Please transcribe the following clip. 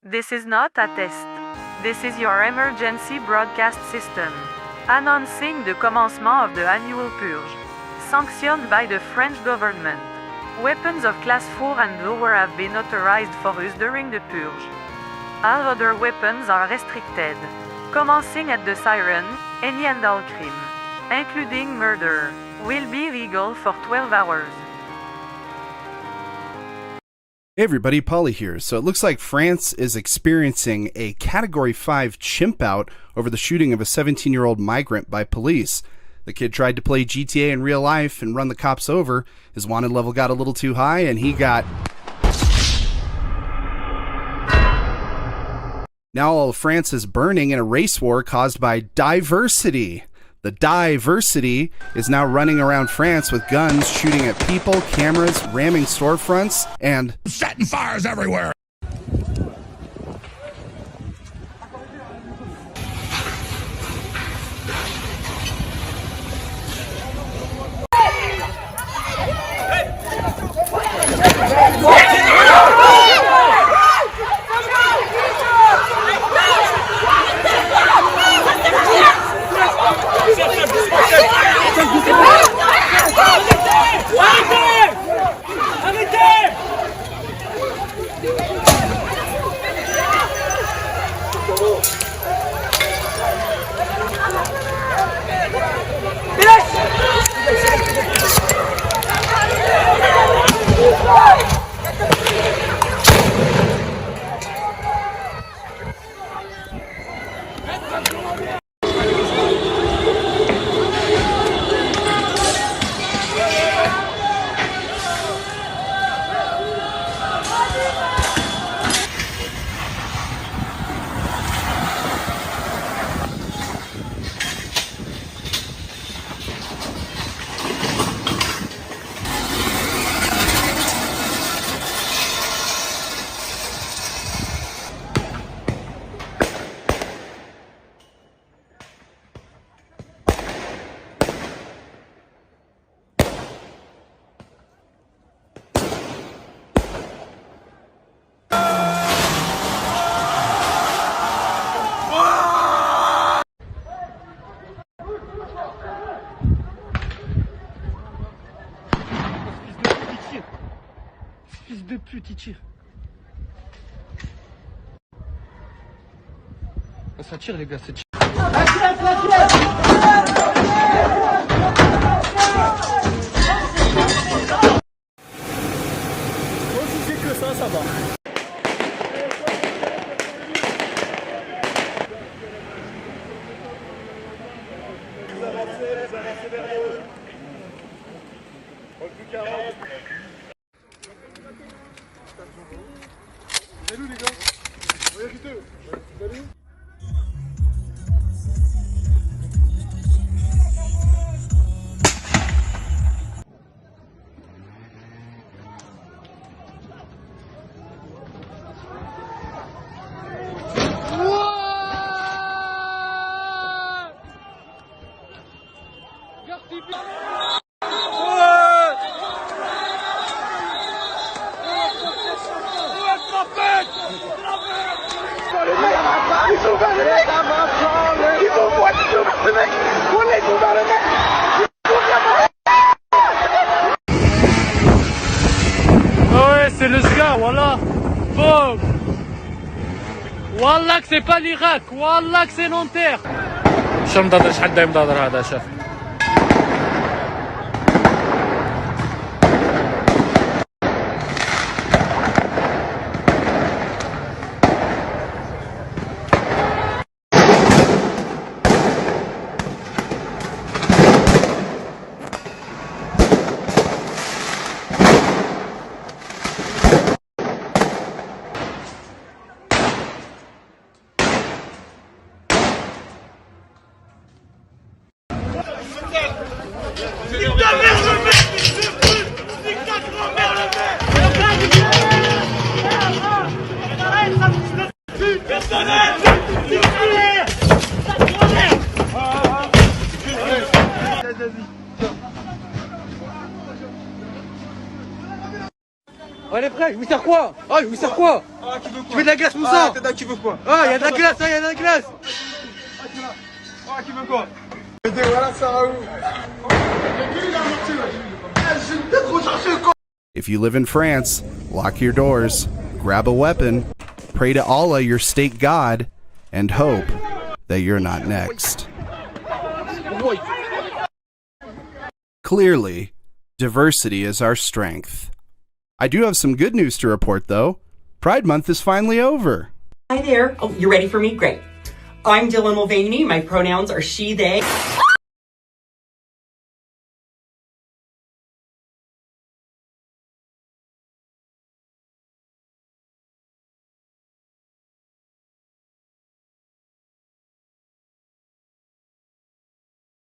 This is not a test. This is your emergency broadcast system. Announcing the commencement of the annual purge. Sanctioned by the French government. Weapons of class 4 and lower have been authorized for use during the purge. All other weapons are restricted. Commencing at the siren, any and all crime, including murder, will be legal for 12 hours. Hey everybody, Polly here. So it looks like France is experiencing a Category 5 chimp out over the shooting of a 17-year-old migrant by police. The kid tried to play GTA in real life and run the cops over. His wanted level got a little too high and he got... Now all of France is burning in a race war caused by diversity. The diversity is now running around France with guns, shooting at people, cameras, ramming storefronts, and setting fires everywhere. Fils de pute, il tire. Ça tire les gars, ça tire. Moi si c'est que ça va. Vous avancez vers eux. Plus 40. Salut les gars. Voyage vite. Salut. Ils sont dans le mec. Ils vont voir le mec. On est dans le mec. Ah ouais, c'est le SGA, voilà. Boum. Wallah que c'est pas l'Irak. Wallah que c'est Nanterre. شو مضادر شحال دا مضادر هذا شاف. Ouais, les frères, je vous sers quoi? Ah, je vous sers quoi? Ah, tu veux quoi? Tu veux de la glace, mon Ah, sang? tu veux quoi? Ah, y'a de la glace, hein, y'a de la glace! Ah, tu là. Ah, tu veux quoi? Voilà, ça va où? If you live in France, lock your doors, grab a weapon, pray to Allah, your state god, and hope that you're not next. Clearly, diversity is our strength. I do have some good news to report, though. Pride Month is finally over. Hi there. Oh, you ready for me? Great. I'm Dylan Mulvaney. My pronouns are she, they.